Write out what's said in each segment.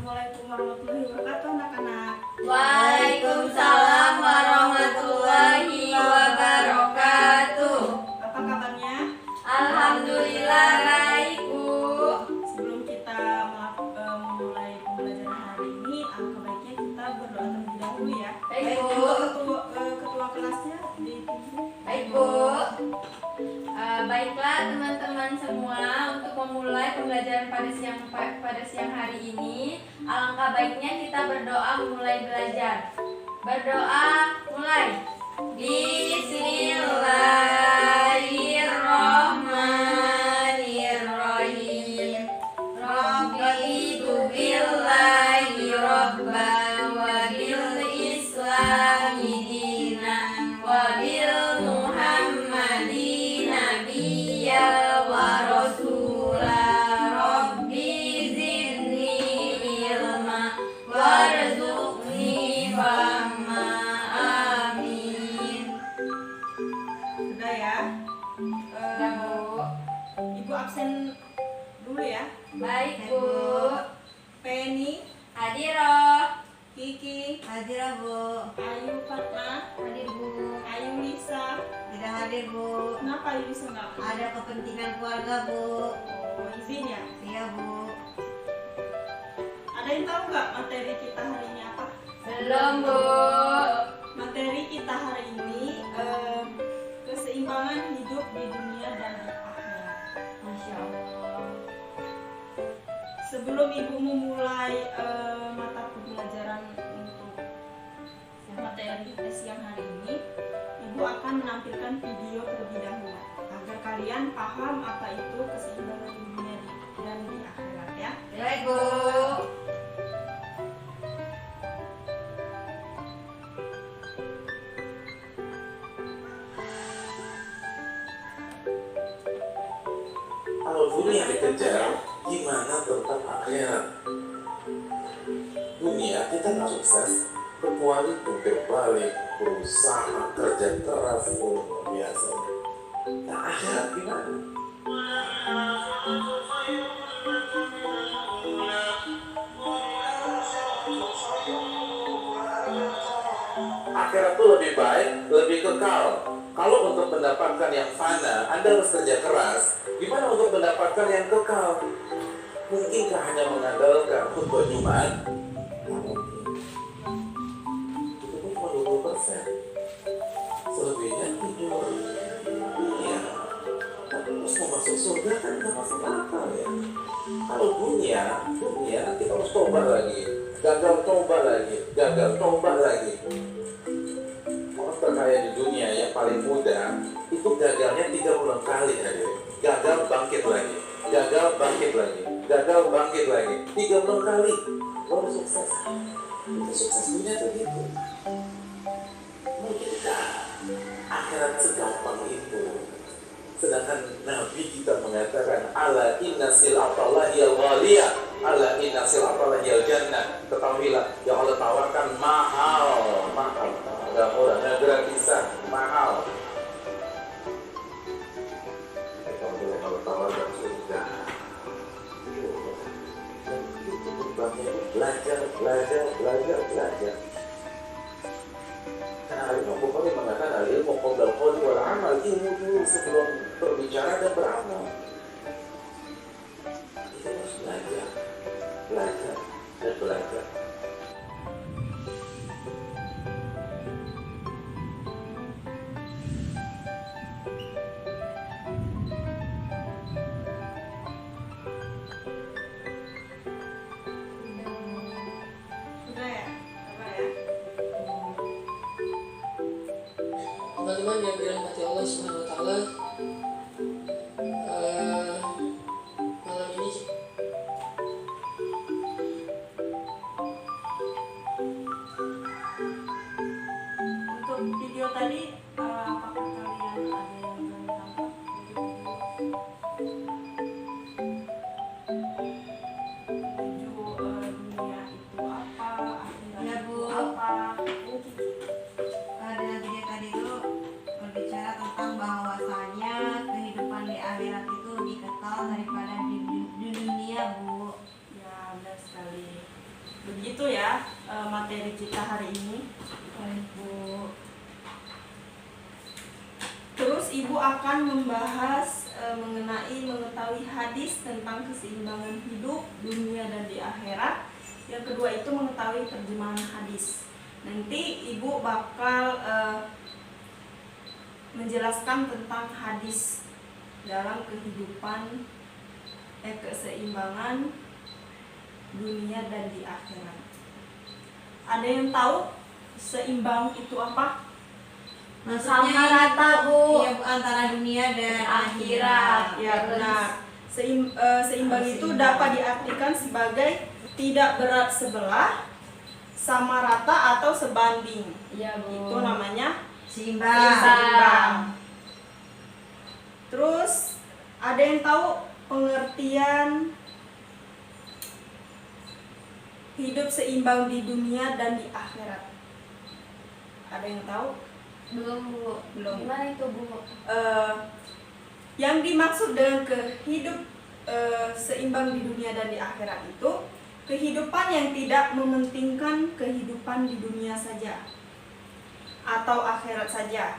Assalamualaikum warahmatullahi wabarakatuh anak-anak. Waalaikumsalam warahmatullahi wabarakatuh. Apa kabarnya? Alhamdulillah baik, Bu. Sebelum kita memulai pembelajaran hari ini, alangkah baiknya kita berdoa terlebih dahulu ya. Baik, Bu. Ketua kelasnya dipimpin. Baik, Bu. Baiklah teman-teman semua, untuk memulai pembelajaran pada siang hari ini, alangkah baiknya kita berdoa memulai belajar. Berdoa mulai. Bismillahirrahmanirrahim. Raditu billahi rabban wa bil islami dinan wa bil muhammadin nabiyya wa rasula. Rabbi zidni ilma warzuqni fahma. Amin. Sudah ya. Ya, Bu. Ibu absen dulu ya. Baik, Bu. Penny, Hadiroh. Kiki, Hadir, Bu. Ayu Fatma, Hadir, Bu. Ayu Lisa. Tidak hadir, Bu. Kenapa Ayu Lisa nggak? Ada kepentingan keluarga, Bu. Oh, izin ya. Iya, Bu. Ada yang tahu nggak materi kita hari ini apa? Belum, Bu. Materi kita hari ini keseimbangan hidup di dunia dan di akhirat. Masya Allah. Sebelum ibu memulai mata pembelajaran untuk materi tes siang hari ini, ibu akan menampilkan video terlebih dahulu agar kalian paham apa itu keseimbangan di dunia dan di akhirat ya. Baik, Bu. Kalau dunia dikejar, gimana tentang akhirat? Dunia kita nggak sukses kecuali jungkir balik, berusaha kerja keras, luar biasa. Nah akhirat gimana? Akhirat itu lebih baik, lebih kekal. Kalau untuk mendapatkan yang fana, Anda harus kerja keras. Gimana untuk mendapatkan yang kekal? Mungkinkah hanya mengandalkan khutbah Jumat? Nggak mungkin. Itu pun cuma 20%. Selebihnya tidur. Iya. Terus mau masuk surga kan nggak masuk akal ya. Kalau dunia kita harus coba lagi. Gagal coba lagi. Orang terkaya di dunia yang paling muda itu gagalnya 30 kali hadirin. Gagal bangkit lagi. 30 kali baru sukses. Itu sukses dunia tuh gitu. Mungkinkah akhirat segampang itu? Sedangkan Nabi kita mengatakan ala inna sil'atallahi al-ghaliyah, ala inna sil'atallahi al-jannah. Ketahuilah yang Allah tawarkan mahal. Gak murah, gak gratisan, mahal. Kalau Allah tawarkan surga, itu bebannya belajar. Karena Al-Imam Bukhari mengatakan al-ilmu qabla al-qawli wal amal, ilmu dulu sebelum berbicara dan beramal. Kita harus belajar. Sudah ya? Coba ya. Teman-teman yang dirahmati Allah Subhanahu wa taala, malam ini Untuk video tadi, apakah kalian ada yang belum tangkap menuju dunia itu apa, akhirat Ya, itu Bu. apa? Ada video tadi itu berbicara tentang bahwasanya Begitu ya materi kita hari ini. Bu. Terus ibu akan membahas mengenai mengetahui hadis tentang keseimbangan hidup dunia dan di akhirat. Yang kedua itu mengetahui terjemahan hadis. Nanti ibu bakal menjelaskan tentang hadis dalam kehidupan keseimbangan dunia dan di akhirat. Ada yang tahu seimbang itu apa? Maksudnya Sama rata, Bu. Iya, Bu, antara dunia dan Akhirat. akhirat. Ya benar. Seimbang itu dapat diartikan sebagai tidak berat sebelah, sama rata atau sebanding. Iya, Bu. Itu namanya Seimbang. seimbang. Terus ada yang tahu pengertian hidup seimbang di dunia dan di akhirat? Ada yang tahu? Belum, Bu. Belum. Gimana itu, Bu? Yang dimaksud dengan seimbang di dunia dan di akhirat itu kehidupan yang tidak mementingkan kehidupan di dunia saja atau akhirat saja,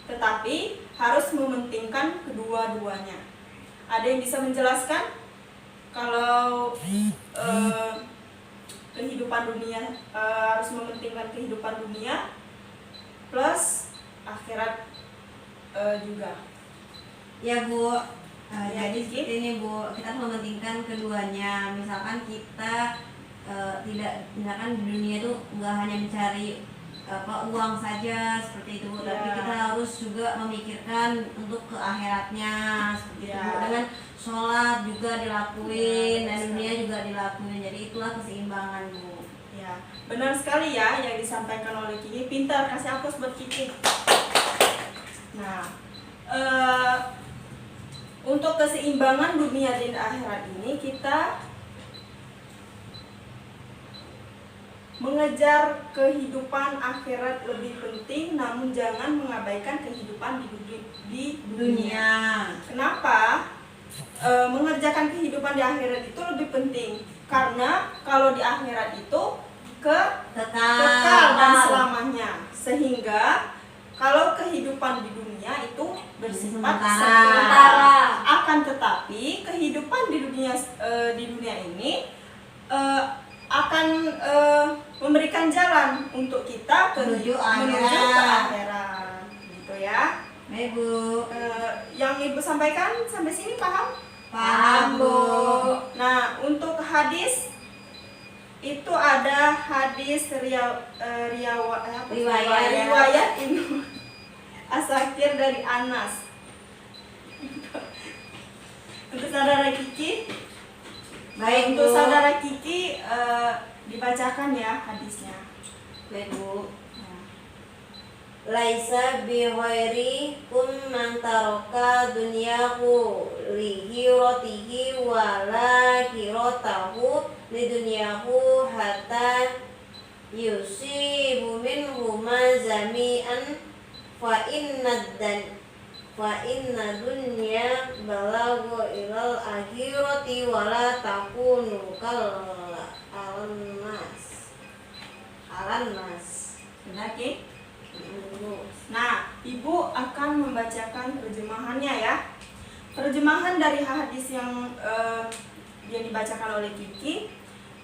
tetapi harus mementingkan kedua-duanya. Ada yang bisa menjelaskan kalau kehidupan dunia harus mementingkan kehidupan dunia plus akhirat juga? Ya Bu, Ya, jadi Kiki. seperti ini Bu, kita harus mementingkan keduanya. Misalkan kita misalkan di dunia itu nggak hanya mencari uang saja seperti itu Bu, tapi Ya. kita harus juga memikirkan untuk ke akhiratnya seperti itu Ya. Bu. Dengan sholat juga dilakuin Ya, dan benar dunia juga dilakuin. Jadi itulah keseimbangan Bu. Ya, benar sekali ya yang disampaikan oleh Kiki. Pintar, kasih aplaus buat Kiki. Nah, untuk keseimbangan dunia dan akhirat ini kita mengejar kehidupan akhirat lebih penting, namun jangan mengabaikan kehidupan di dunia. Kenapa? Mengerjakan kehidupan di akhirat itu lebih penting karena kalau di akhirat itu kekal dan selamanya, sehingga kalau kehidupan di dunia itu bersifat Sementara. sementara. Akan tetapi kehidupan di dunia ini akan memberikan jalan untuk kita Menuju ke akhirat. akhirat, gitu ya. Baik Bu. Yang ibu sampaikan sampai sini paham? Paham Bu. Nah, untuk hadis itu ada hadis riwayat Ibnu Asakir dari Anas. Untuk saudara Kiki, Baik untuk Bu. saudara Kiki dibacakan ya hadisnya. Baik Bu. Nah, Laisa bi ghairi kum man taraka dunyahu li hiratihi wa la hiratahu li dunyahu hatta yusibu minhu ma zami'an fa inna dunya balagu ilal akhirati wa la takunu kal alannas. benar Ki? Nah, ibu akan membacakan terjemahannya ya. Terjemahan dari hadis yang dibacakan oleh Kiki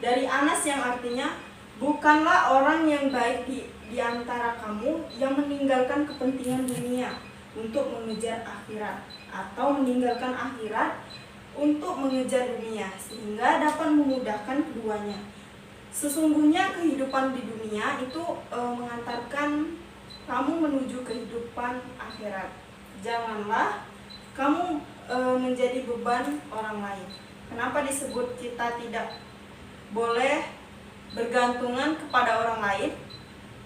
dari Anas yang artinya, bukanlah orang yang baik di antara kamu yang meninggalkan kepentingan dunia untuk mengejar akhirat, atau meninggalkan akhirat untuk mengejar dunia, sehingga dapat memudahkan keduanya. Sesungguhnya kehidupan di dunia itu mengantarkan kamu menuju kehidupan akhirat. Janganlah kamu menjadi beban orang lain. Kenapa disebut kita tidak boleh bergantungan kepada orang lain?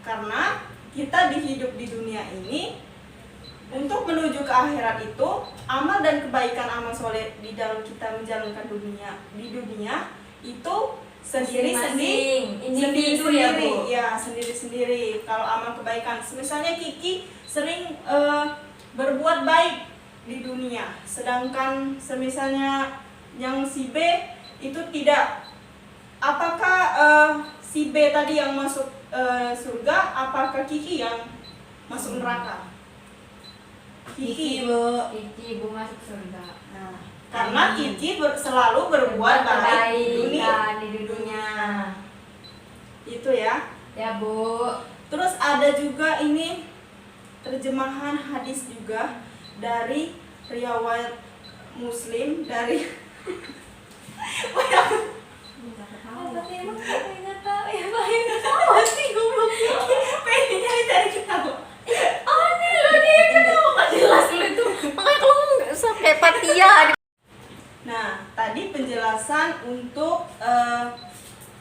Karena kita hidup di dunia ini untuk menuju ke akhirat itu, amal dan kebaikan amal soleh di dalam kita menjalankan di dunia itu Masing-masing, individu ya, Bu? Ya, sendiri-sendiri. Kalau amal kebaikan, misalnya Kiki sering berbuat baik di dunia, sedangkan semisalnya yang si B itu tidak. Apakah B tadi yang masuk surga, apakah Kiki yang masuk neraka? Kiki Bu. Kiki ibu masuk surga. Nah, karena Kiki selalu berbuat baik di dunia. di dunia. Itu ya. Ya Bu. Terus ada juga ini terjemahan hadis juga dari riwayat Muslim dari Apa sih emang nggak tahu ya Pak? apa sih goblok pengen cari ketawa. Oh ini lo dia kenapa nggak jelas lo itu? Makanya kalau nggak usah kayak Patia. Nah, tadi penjelasan untuk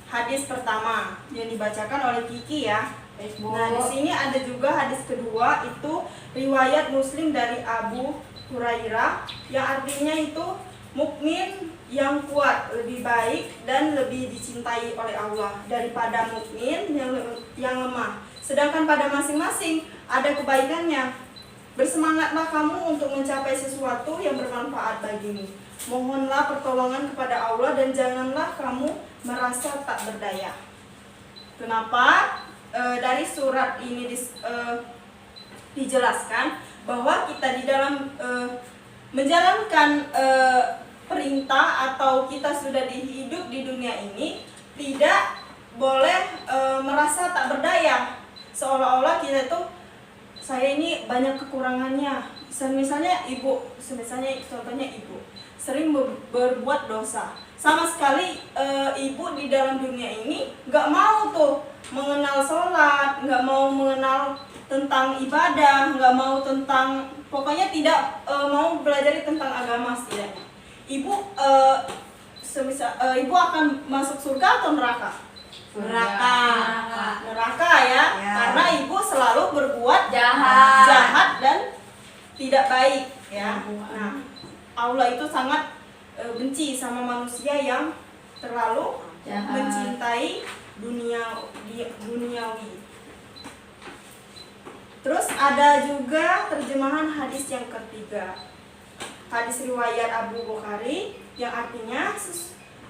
hadis pertama yang dibacakan oleh Kiki ya. Baik, Bu. Nah, di sini ada juga hadis kedua, itu riwayat Muslim dari Abu Hurairah yang artinya itu mukmin yang kuat lebih baik dan lebih dicintai oleh Allah daripada mukmin yang lemah. Sedangkan pada masing-masing ada kebaikannya. Bersemangatlah kamu untuk mencapai sesuatu yang bermanfaat bagimu. Mohonlah pertolongan kepada Allah dan janganlah kamu merasa tak berdaya. Kenapa? Dari surat ini dijelaskan bahwa kita di dalam menjalankan perintah atau kita sudah hidup di dunia ini tidak boleh merasa tak berdaya, seolah-olah kita itu saya ini banyak kekurangannya. Misalnya contohnya ibu sering berbuat dosa, sama sekali ibu di dalam dunia ini nggak mau tuh mengenal sholat, nggak mau mengenal tentang ibadah, nggak mau tentang, pokoknya tidak mau belajar tentang agama setidaknya. Ibu ibu akan masuk surga atau neraka? Neraka. Neraka ya, Ya. karena ibu selalu berbuat Jahat. dan tidak baik ya. Nah, Allah itu sangat benci sama manusia yang terlalu Jahat. mencintai duniawi. Terus ada juga terjemahan hadis yang ketiga, hadis riwayat Abu Bukhari yang artinya,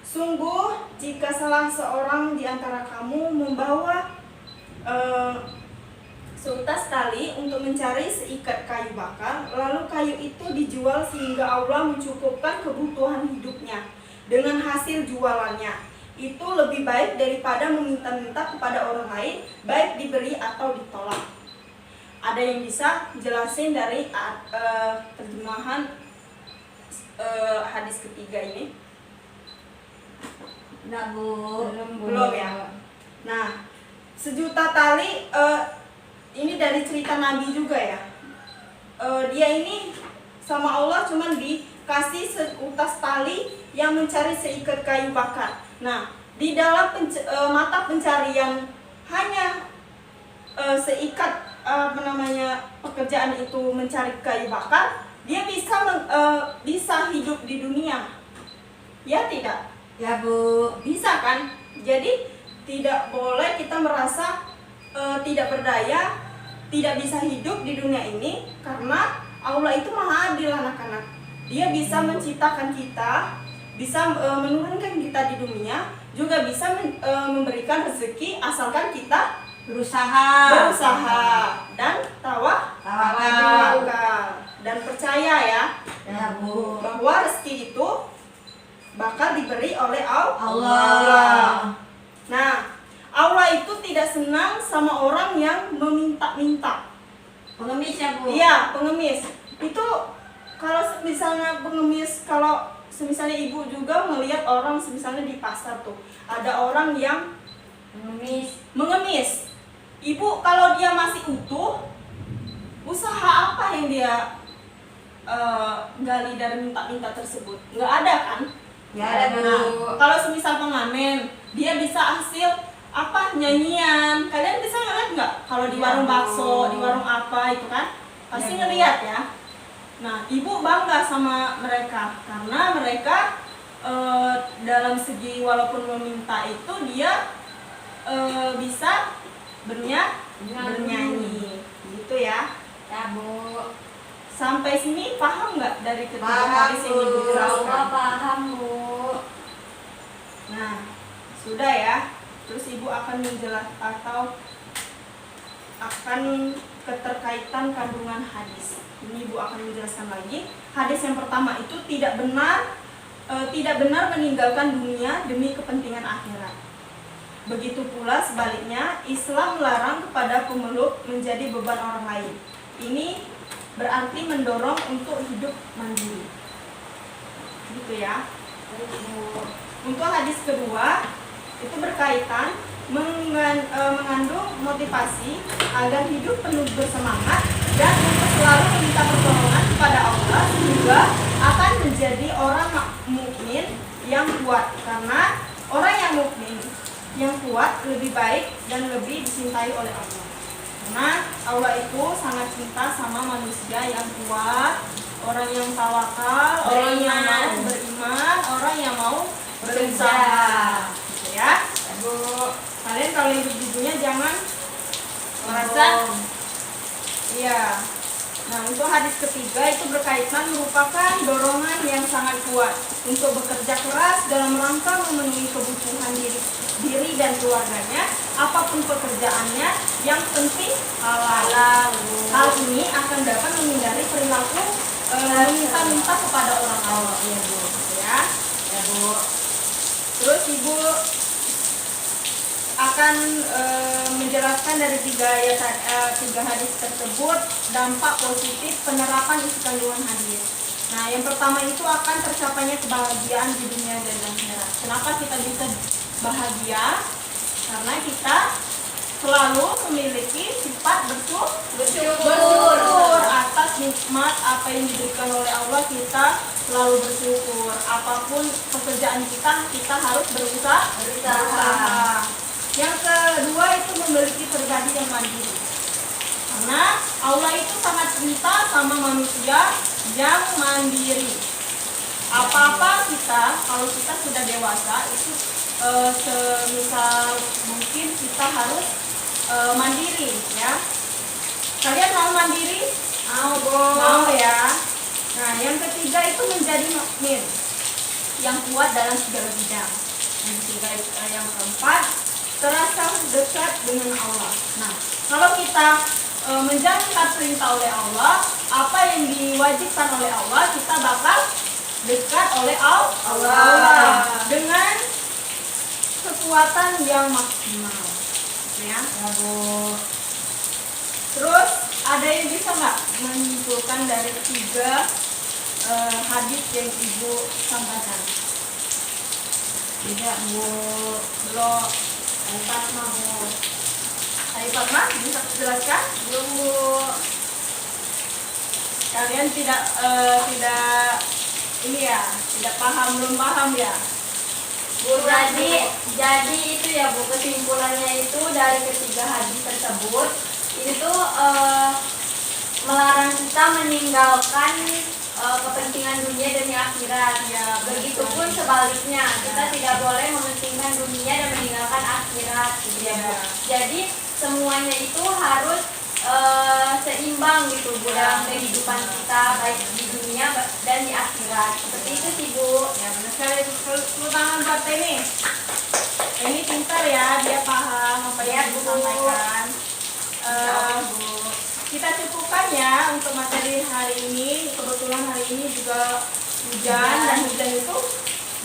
sungguh jika salah seorang di antara kamu membawa seutas tali untuk mencari seikat kayu bakar, lalu kayu itu dijual sehingga Allah mencukupkan kebutuhan hidupnya dengan hasil jualannya, itu lebih baik daripada meminta-minta kepada orang lain, baik diberi atau ditolak. Ada yang bisa jelasin dari terjemahan hadis ketiga ini? Enggak Bu. Belum ya. Nah, sejuta tali ini dari cerita Nabi juga ya. Dia ini sama Allah cuman dikasih seutas tali yang mencari seikat kayu bakar. Nah, di dalam mata pencarian hanya seikat pekerjaan itu mencari kayu bakar, dia bisa hidup di dunia. Ya tidak? Ya Bu. Bisa kan? Jadi tidak boleh kita merasa tidak berdaya, tidak bisa hidup di dunia ini, karena Allah itu maha adil anak-anak. Dia bisa menciptakan kita, bisa menurunkan kita di dunia, juga bisa memberikan rezeki asalkan kita Berusaha dan tawakal. dan percaya ya, Ya Bu. bahwa rezeki itu bakal diberi oleh Allah. Nah, Allah itu tidak senang sama orang yang meminta-minta. Pengemis ya Bu. Iya, pengemis. Itu kalau misalnya pengemis, kalau misalnya ibu juga melihat orang misalnya di pasar tuh, ada orang yang mengemis. Ibu kalau dia masih utuh, usaha apa yang dia gali dari minta-minta tersebut? Nggak ada kan? Ya ada Bu. Nah, kalau semisal pengamen, dia bisa hasil apa, nyanyian. Kalian bisa ngeliat nggak? Kalau di warung bakso, di warung apa itu kan, pasti ngeliat ya. Nah, ibu bangga sama mereka karena mereka dalam segi walaupun meminta itu dia bisa bernyanyi, gitu ya. Ya Bu. Sampai sini paham nggak dari ketiga Paham, hadis yang ibu Bu. jelaskan? Paham Bu. Nah, sudah ya. Terus ibu akan menjelaskan atau akan keterkaitan kandungan hadis. Ini ibu akan menjelaskan lagi. Hadis yang pertama itu tidak benar meninggalkan dunia demi kepentingan akhirat. Begitu pula sebaliknya, Islam melarang kepada pemeluk menjadi beban orang lain. Ini berarti mendorong untuk hidup mandiri. Gitu ya. Untuk hadis kedua itu berkaitan mengandung motivasi agar hidup penuh bersemangat dan untuk selalu meminta pertolongan kepada Allah sehingga akan menjadi orang mukmin yang kuat, karena orang yang mukmin yang kuat lebih baik dan lebih dicintai oleh Allah. Karena Allah itu sangat cinta sama manusia yang kuat, orang yang tawakal, orang yang mau beriman, orang yang mau berusaha. Gitu ya. Bu, kalian kalau hidup di dunia jangan merasa iya. Nah, untuk hadis ketiga itu berkaitan merupakan dorongan yang sangat kuat untuk bekerja keras dalam rangka memenuhi kebutuhan diri dan keluarganya, apapun pekerjaannya, yang penting halal. Hal ini akan dapat menghindari perilaku meminta-minta kepada orang lain. Ya, Bu. Ya, Bu. Terus Ibu akan menjelaskan dari tiga hadis tersebut dampak positif penerapan isi kandungan hadis. Nah, yang pertama itu akan tercapainya kebahagiaan di dunia dan akhirat. Kenapa kita bisa bahagia? Karena kita selalu memiliki sifat bersyukur atas nikmat apa yang diberikan oleh Allah. Kita selalu bersyukur. Apapun pekerjaan kita harus berusaha. Yang kedua itu memiliki pribadi yang mandiri. Karena Allah itu sangat cinta sama manusia yang mandiri. Apa-apa kita, kalau kita sudah dewasa itu semisal mungkin kita harus mandiri, ya. Kalian mau mandiri? Mau ya. Nah, yang ketiga itu menjadi mukmin yang kuat dalam segala bidang. Yang keempat, terasa dekat dengan Allah. Nah, kalau kita menjalankan perintah oleh Allah, apa yang diwajibkan oleh Allah, kita bakal dekat oleh Allah dengan kekuatan yang maksimal. Ya, Bu. Terus ada yang bisa nggak menyimpulkan dari tiga hadis yang Ibu sampaikan? Tidak, Bu. Belum. Hai Fatma, bisa jelaskan? Belum, Bu. Kalian tidak belum paham ya? Bu, jadi itu ya Bu, kesimpulannya itu dari ketiga hadis tersebut itu melarang kita meninggalkan kepentingan dunia demi akhirat. Ya, begitupun sebaliknya, kita tidak boleh mementingkan dunia dan meninggalkan akhirat. Gitu ya, Bu. Jadi semuanya itu harus seimbang gitu Bu dalam kehidupan kita, baik di dunia dan di akhirat. Seperti itu sih Bu. Ya, benar sekali. Tepuk tangan buat ini. Ini pintar ya, dia paham apa yang Ibu sampaikan. Kita cukupkan ya untuk materi hari ini. Kebetulan hari ini juga hujan dan hujan itu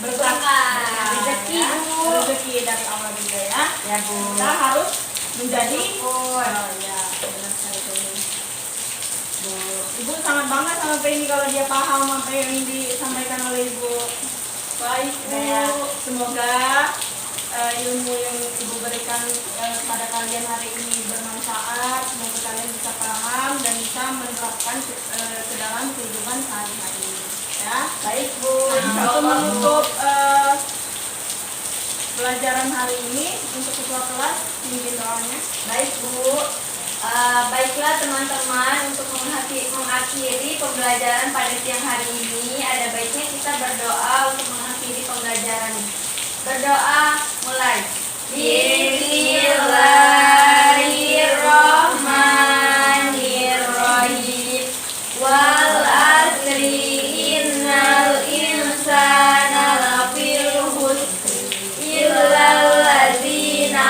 berkah, rezeki Bu, rezeki dari Allah juga ya. Ya, Bu. Kita harus menjadi ya, benar sekali ini. Bu, Ibu sangat bangga sama ini kalau dia paham apa yang disampaikan oleh Ibu. Baik Bu, semoga ilmu yang Ibu berikan kepada kalian hari ini bermanfaat. Semoga kalian bisa paham dan bisa menerapkan ke dalam kehidupan sehari-hari. Ya, baik Bu. Untuk menutup pelajaran hari ini, untuk ketua kelas pimpin doanya. Baik Bu. Baiklah teman-teman, untuk mengakhiri pembelajaran pada siang hari ini, ada baiknya kita berdoa untuk mengakhiri pembelajaran ini. Berdoa mulai. Bismillahirrahmanirrahim. Wal asri innal insana lafil khusr illal ladzina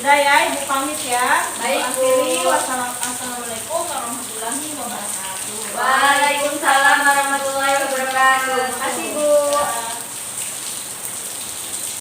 Sudah ya, Ibu pamit ya. Baik, Ibu akhiri. Bu. Wassalamualaikum warahmatullahi wabarakatuh. Waalaikumsalam warahmatullahi wabarakatuh. Makasih, Bu.